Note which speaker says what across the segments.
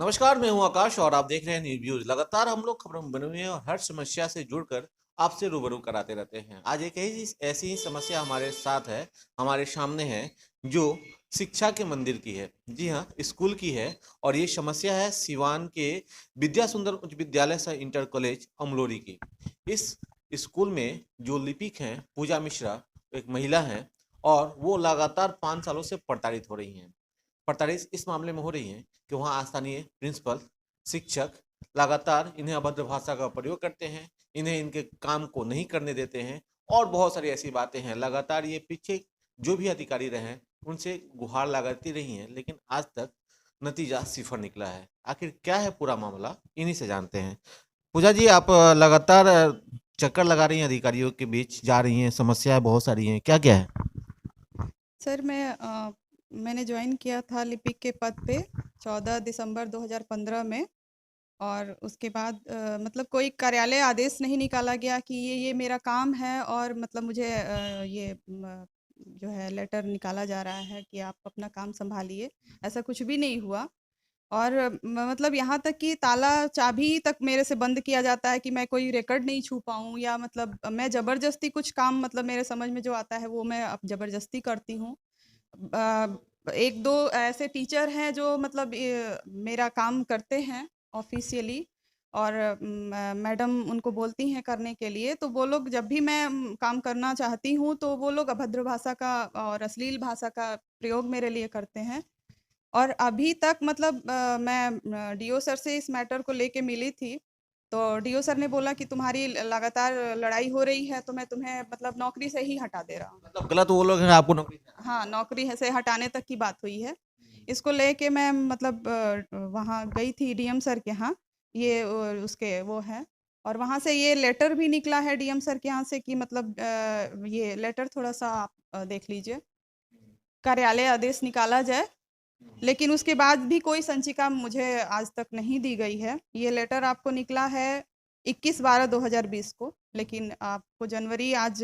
Speaker 1: नमस्कार, मैं हूं आकाश और आप देख रहे हैं न्यूज व्यूज। लगातार हम लोग खबरों में बने हुए हैं और हर समस्या से जुड़कर आपसे रूबरू कराते रहते हैं। आज एक ऐसी ही समस्या हमारे साथ है, हमारे सामने है, जो शिक्षा के मंदिर की है। जी हाँ, स्कूल की है। और ये समस्या है सिवान के विद्या सुंदर उच्च विद्यालय सह इंटर कॉलेज अमलोरी की। इस स्कूल में जो लिपिक हैं पूजा मिश्रा, एक महिला हैं, और वो लगातार 5 सालों से प्रताड़ित हो रही हैं। प्रताड़ित इस मामले में हो रही हैं कि वहाँ स्थानीय प्रिंसिपल, शिक्षक लगातार इन्हें अभद्र भाषा का प्रयोग करते हैं, इन्हें इनके काम को नहीं करने देते हैं, और बहुत सारी ऐसी बातें हैं। लगातार ये पीछे जो भी अधिकारी रहे हैं उनसे गुहार लगाती रही हैं, लेकिन आज तक नतीजा सिफर निकला है। आखिर क्या है पूरा मामला, इन्हीं से जानते हैं। पूजा जी, आप लगातार चक्कर लगा रही हैं, अधिकारियों के बीच जा रही हैं, समस्याएं बहुत सारी हैं, क्या क्या है?
Speaker 2: सर मैंने ज्वाइन किया था लिपिक के पद पे 14 दिसंबर 2015 में। और उसके बाद मतलब कोई कार्यालय आदेश नहीं निकाला गया कि ये मेरा काम है, और मतलब मुझे जो है लेटर निकाला जा रहा है कि आप अपना काम संभालिए। ऐसा कुछ भी नहीं हुआ। और मतलब यहाँ तक कि ताला चाबी तक मेरे से बंद किया जाता है कि मैं कोई रिकॉर्ड नहीं छू पाऊँ, या मतलब मैं ज़बरदस्ती कुछ काम, मतलब मेरे समझ में जो आता है वो मैं अब ज़बरदस्ती करती हूँ। एक दो ऐसे टीचर हैं जो मतलब मेरा काम करते हैं ऑफिशियली, और मैडम उनको बोलती हैं करने के लिए, तो वो लोग जब भी मैं काम करना चाहती हूँ तो वो लोग अभद्र भाषा का और अश्लील भाषा का प्रयोग मेरे लिए करते हैं। और अभी तक मतलब मैं डीओ सर से इस मैटर को लेके मिली थी, तो डीओ सर ने बोला कि तुम्हारी लगातार लड़ाई हो रही है, तो मैं तुम्हें मतलब नौकरी से ही हटा दे रहा हूँ।
Speaker 1: मतलब गलत वो लोग हैं, आपको नौकरी से हटाने?
Speaker 2: हाँ, नौकरी है से हटाने तक की बात हुई है। इसको लेके मैं मतलब वहाँ गई थी डीएम सर के यहाँ, ये उसके वो हैं, और वहाँ से ये लेटर भी निकला है डीएम सर के यहाँ से कि मतलब ये लेटर थोड़ा-सा आप देख लीजिए, कार्यालय आदेश निकाला जाए। लेकिन उसके बाद भी कोई संचिका मुझे आज तक नहीं दी गई है। ये लेटर आपको निकला है 21/12/2020 को, लेकिन आपको जनवरी आज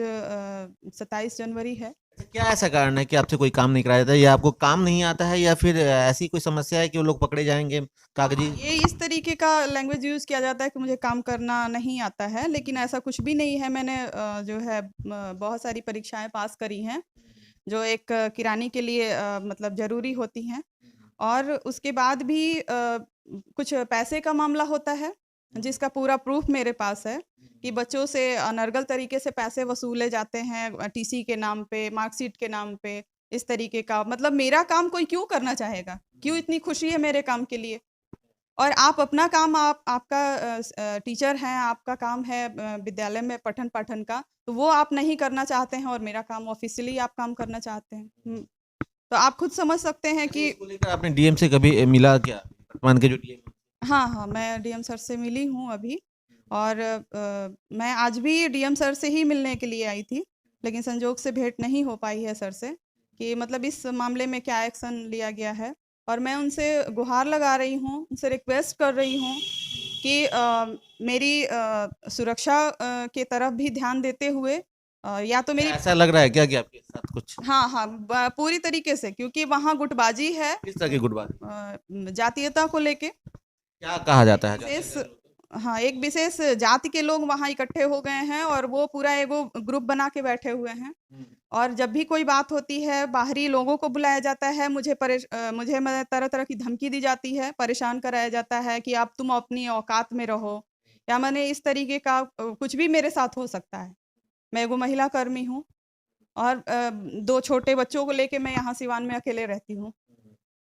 Speaker 2: 27 जनवरी है।
Speaker 1: क्या ऐसा कारण है कि आपसे कोई काम नहीं कराया जाता है, या आपको काम नहीं आता है, या फिर ऐसी कोई समस्या है कि वो लोग पकड़े जाएंगे कागजी?
Speaker 2: हाँ, ये इस तरीके का लैंग्वेज यूज़ किया जाता है कि मुझे काम करना नहीं आता है, लेकिन ऐसा कुछ भी नहीं है। मैंने जो है बहुत सारी परीक्षाएँ पास करी हैं, जो एक किरानी के लिए मतलब ज़रूरी होती हैं। और उसके बाद भी कुछ पैसे का मामला होता है, जिसका पूरा प्रूफ़ मेरे पास है कि बच्चों से अनर्गल तरीके से पैसे वसूले जाते हैं, टीसी के नाम पे, मार्कशीट के नाम पे, इस तरीके का। मतलब मेरा काम कोई क्यों करना चाहेगा? क्यों इतनी खुशी है मेरे काम के लिए? और आप अपना काम, आप आपका टीचर हैं, आपका काम है विद्यालय में पठन-पाठन का, तो वो आप नहीं करना चाहते हैं, और मेरा काम ऑफ़िशियली आप काम करना चाहते हैं। तो आप खुद समझ सकते हैं
Speaker 1: अच्छा,
Speaker 2: कि
Speaker 1: इसको लेकर आपने डीएम से कभी मिला क्या, वर्तमान के जो डीएम?
Speaker 2: हाँ, हाँ, मैं डीएम सर से मिली हूँ अभी। और मैं आज भी डीएम सर से ही मिलने के लिए आई थी, लेकिन संजोग से भेंट नहीं हो पाई है सर से कि मतलब इस मामले में क्या एक्शन लिया गया है। और मैं उनसे गुहार लगा रही हूँ, उनसे रिक्वेस्ट कर रही हूँ कि मेरी सुरक्षा के तरफ भी ध्यान देते हुए या तो
Speaker 1: क्या
Speaker 2: मेरी
Speaker 1: ऐसा लग रहा है क्या कि आपके साथ कुछ
Speaker 2: हाँ, हाँ, पूरी तरीके से, क्योंकि वहाँ गुटबाजी है
Speaker 1: किस तरह की गुटबाजी?
Speaker 2: जातीयता को लेके।
Speaker 1: क्या कहा जाता है, जातिय
Speaker 2: विशेष
Speaker 1: गैर लोग?
Speaker 2: हाँ, एक विशेष जाति के लोग वहाँ इकट्ठे हो गए हैं, और वो पूरा एगो ग्रुप बना के बैठे हुए हैं।
Speaker 1: हम्म।
Speaker 2: और जब भी कोई बात होती है, बाहरी लोगों को बुलाया जाता है, मुझे मैं तरह-तरह की धमकी दी जाती है, परेशान कराया जाता है कि अब तुम अपनी औकात में रहो, या माने इस तरीके का कुछ भी मेरे साथ हो सकता है। मैं एगो महिला कर्मी हूँ, और 2 छोटे बच्चों को लेके मैं यहाँ सिवान में अकेले रहती हूँ।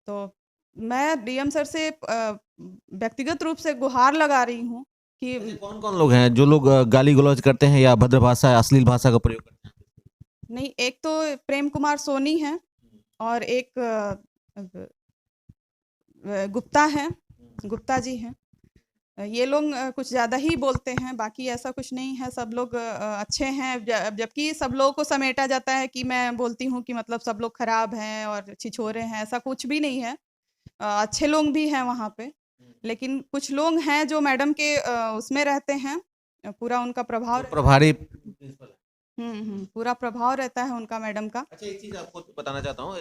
Speaker 2: तो मैं डीएम सर से व्यक्तिगत रूप से गुहार लगा रही हूँ कि
Speaker 1: ऐसे कौन कौन लोग हैं जो लोग गाली गलौज करते हैं या भद्र भाषा, अश्लील भाषा का प्रयोग करते
Speaker 2: नहीं, एक तो प्रेम कुमार सोनी हैं,
Speaker 1: हैं?
Speaker 2: और एक गुप्ता हैं, गुप्ता जी हैं। ये लोग कुछ ज़्यादा ही बोलते हैं, बाकी ऐसा कुछ नहीं है, सब लोग अच्छे हैं। जबकि सब लोगों को समेटा जाता है कि मैं बोलती हूँ कि मतलब सब लोग खराब हैं और छिछोरे हैं, ऐसा कुछ भी नहीं है। अच्छे लोग भी हैं वहाँ पे, लेकिन कुछ लोग हैं जो मैडम के उसमें रहते हैं, पूरा उनका प्रभाव
Speaker 1: जो
Speaker 2: रहता है।
Speaker 1: प्रभारी प्रिंसिपल है?
Speaker 2: पूरा प्रभाव रहता है उनका मैडम का।
Speaker 1: अच्छा, एक चीज़ आपको बताना चाहता हूँ,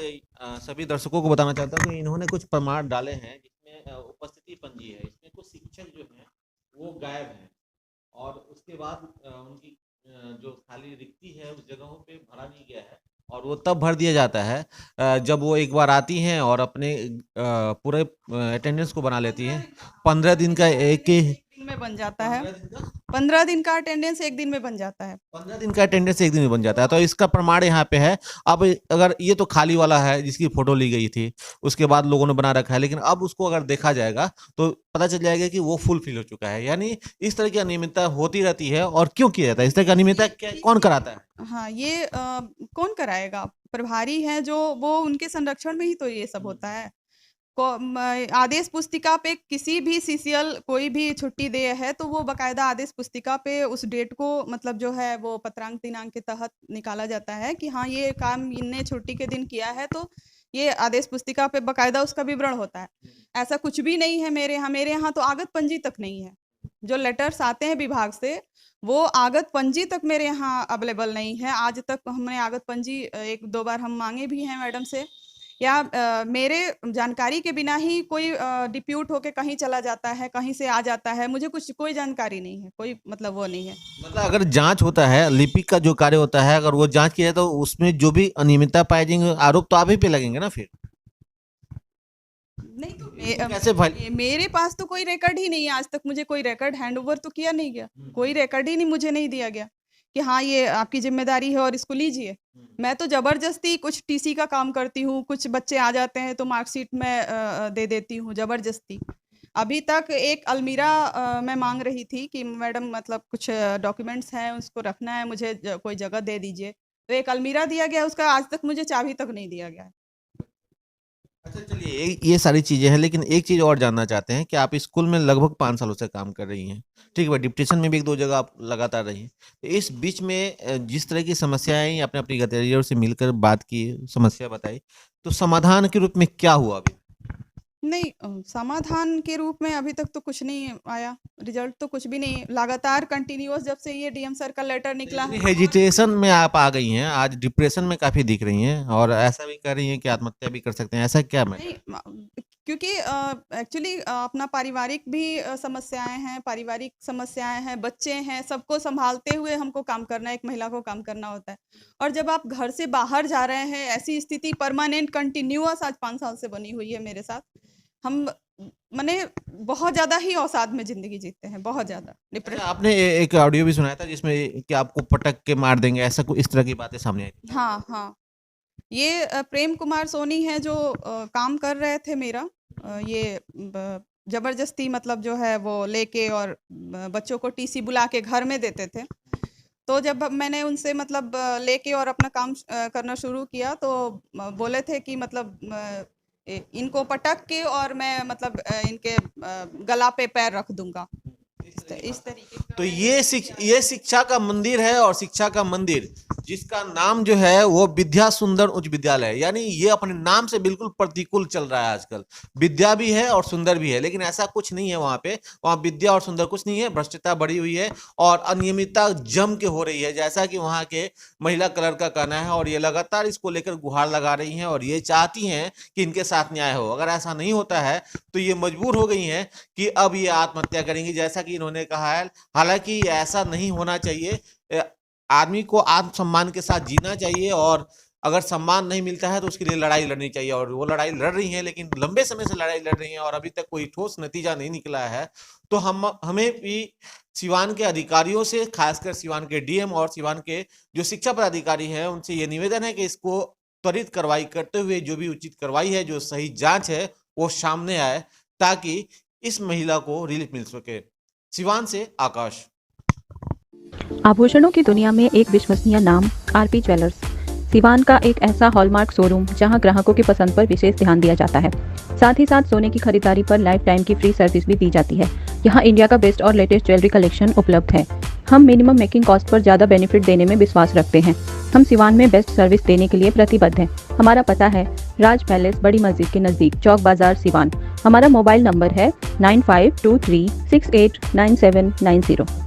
Speaker 1: सभी दर्शकों को बताना चाहता हूँ कि इन्होंने कुछ प्रमाण डाले हैं जिसमें उपस्थिति गायब हैं और उसके बाद उनकी जो खाली रिक्ति है उस जगहों पे भरा नहीं गया है और वो तब भर दिया जाता है जब वो एक बार आती हैं और अपने पूरे अटेंडेंस को बना लेती हैं। 15 दिन का एक
Speaker 2: दिन में बन जाता है। 15 दिन का अटेंडेंस एक दिन में बन जाता है।
Speaker 1: 15 दिन का अटेंडेंस एक दिन में बन जाता है, तो इसका प्रमाण यहाँ पे है। अब अगर ये तो खाली वाला है जिसकी फोटो ली गई थी, उसके बाद लोगों ने बना रखा है, लेकिन अब उसको अगर देखा जाएगा तो पता चल जाएगा कि वो फुल फिल हो चुका है। यानी इस तरह की अनियमितता होती रहती है। और क्यों किया जाता है इस तरह की अनियमितता, कौन कराता है?
Speaker 2: हाँ, ये कौन कराएगा? प्रभारी हैं जो, वो उनके संरक्षण में ही तो ये सब होता है। आदेश पुस्तिका पे किसी भी सीसीएल कोई भी छुट्टी दे है तो वो बकायदा आदेश पुस्तिका पे उस डेट को मतलब जो है वो पत्रांक दिनांक के तहत निकाला जाता है कि हाँ ये काम इनने छुट्टी के दिन किया है, तो ये आदेश पुस्तिका पे बकायदा उसका विवरण होता है। ऐसा कुछ भी नहीं है मेरे यहाँ तो आगत पंजी तक नहीं है। जो लेटर्स आते हैं विभाग से वो आगत पंजी तक मेरे यहाँ अवेलेबल नहीं है। आज तक हमने आगत पंजी 1-2 बार हम मांगे भी हैं मैडम से, या मेरे जानकारी के बिना ही कोई डिप्यूट होके कहीं चला जाता है, कहीं से आ जाता है, मुझे कुछ कोई जानकारी नहीं है, कोई मतलब वो नहीं है।
Speaker 1: मतलब अगर जांच होता है, लिपिक का जो कार्य होता है, अगर वो जांच किया जाए तो उसमें जो भी अनियमितता पाए जाएंगे आरोप तो आप ही पे लगेंगे ना फिर?
Speaker 2: नहीं तो
Speaker 1: कैसे
Speaker 2: मेरे पास तो कोई रिकॉर्ड ही नहीं है। आज तक मुझे कोई रिकॉर्ड हैंड ओवर तो किया नहीं गया, कोई रिकॉर्ड ही नहीं मुझे नहीं दिया गया कि हाँ ये आपकी जिम्मेदारी है और इसको लीजिए। मैं तो जबरदस्ती कुछ टीसी का काम करती हूँ, कुछ बच्चे आ जाते हैं तो मार्कशीट में दे देती हूँ जबरदस्ती। अभी तक एक अलमीरा मैं मांग रही थी कि मैडम मतलब कुछ डॉक्यूमेंट्स हैं उसको रखना है, मुझे कोई जगह दे दीजिए, तो एक अलमीरा दिया गया, उसका आज तक मुझे चाबी तक नहीं दिया गया है।
Speaker 1: अच्छा चलिए, ये सारी चीजें हैं, लेकिन एक चीज और जानना चाहते हैं कि आप स्कूल में लगभग 5 सालों से काम कर रही हैं, ठीक है? डिप्टेशन में भी 1-2 जगह आप लगातार रही हैं। तो इस बीच में जिस तरह की समस्याएं आई, आपने अपनी गतिविधियों से मिलकर बात की, समस्या बताई, तो समाधान के रूप में क्या हुआ अभी?
Speaker 2: नहीं, समाधान के रूप में अभी तक तो कुछ नहीं आया, रिजल्ट तो कुछ भी नहीं। लगातार कंटिन्यूअस जब से ये डीएम सर का लेटर निकला है।
Speaker 1: हेजिटेशन में आप आ गई हैं, आज डिप्रेशन में काफी दिख रही हैं और ऐसा भी कर रही हैं कि आत्महत्या भी कर सकते हैं, ऐसा क्या? मैं
Speaker 2: क्योंकि एक्चुअली अपना पारिवारिक भी पारिवारिक समस्याएं हैं, बच्चे हैं, सबको संभालते हुए हमको काम करना है, एक महिला को काम करना होता है। और जब आप घर से बाहर जा रहे हैं, ऐसी स्थिति परमानेंट कंटिन्यूअस आज 5 साल से बनी हुई है मेरे साथ। हम माने बहुत ज़्यादा ही अवसाद में ज़िंदगी जीते हैं, बहुत ज़्यादा डिप्रेशन।
Speaker 1: आपने एक ऑडियो भी सुनाया था जिसमें कि आपको पटक के मार देंगे, ऐसा कुछ इस तरह की बातें सामने आई थी?
Speaker 2: हाँ, हाँ। ये प्रेम कुमार सोनी है जो काम कर रहे थे मेरा, ये जबरदस्ती मतलब जो है वो लेके और बच्चों को टीसी बुला के घर में देते थे। तो जब मैंने उनसे मतलब लेके और अपना काम करना शुरू किया तो बोले थे कि मतलब इनको पटक के और मैं मतलब इनके गला पे पैर रख दूंगा, इस तरीके।
Speaker 1: तो ये शिक्षा का मंदिर है, और शिक्षा का मंदिर जिसका नाम जो है वो विद्या सुंदर उच्च विद्यालय है। यानी ये अपने नाम से बिल्कुल प्रतिकूल चल रहा है आजकल। विद्या भी है और सुंदर भी है, लेकिन ऐसा कुछ नहीं है वहां पे। वहां विद्या और सुंदर कुछ नहीं है, भ्रष्टता बढ़ी हुई है और अनियमितता जम के हो रही है, जैसा कि वहां के महिला क्लर्क का कहना है। और ये लगातार इसको लेकर गुहार लगा रही हैं और ये चाहती हैं कि इनके साथ न्याय हो। अगर ऐसा नहीं होता है तो ये मजबूर हो गई हैं कि अब ये आत्महत्या करेंगी, जैसा कि इन्होंने कहा है। हालांकि ऐसा नहीं होना चाहिए, आदमी को आत्मसम्मान के साथ जीना चाहिए और अगर सम्मान नहीं मिलता है तो उसके लिए लड़ाई लड़नी चाहिए। और वो लड़ाई लड़ रही हैं, लेकिन लंबे समय से लड़ाई लड़ रही हैं और अभी तक कोई ठोस नतीजा नहीं निकला है। तो हमें भी सिवान के अधिकारियों से, खासकर सिवान के डीएम और सिवान के जो शिक्षा पदाधिकारी हैं, उनसे ये निवेदन है कि इसको त्वरित कार्रवाई करते हुए जो भी उचित कार्रवाई है, जो सही जांच है, वो सामने आए ताकि इस महिला को रिलीफ मिल सके। सिवान से आकाश।
Speaker 3: आभूषणों की दुनिया में एक विश्वसनीय नाम आरपी ज्वेलर्स, सिवान का एक ऐसा हॉलमार्क शोरूम जहां ग्राहकों की पसंद पर विशेष ध्यान दिया जाता है। साथ ही साथ सोने की खरीदारी पर लाइफ टाइम की फ्री सर्विस भी दी जाती है। यहां इंडिया का बेस्ट और लेटेस्ट ज्वेलरी कलेक्शन उपलब्ध है। हम मिनिमम मेकिंग कॉस्ट पर ज़्यादा बेनिफिट देने में विश्वास रखते हैं। हम सिवान में बेस्ट सर्विस देने के लिए प्रतिबद्ध हैं। हमारा पता है राज पैलेस, बड़ी मस्जिद के नज़दीक, चौक बाजार, सिवान। हमारा मोबाइल नंबर है 9523689790।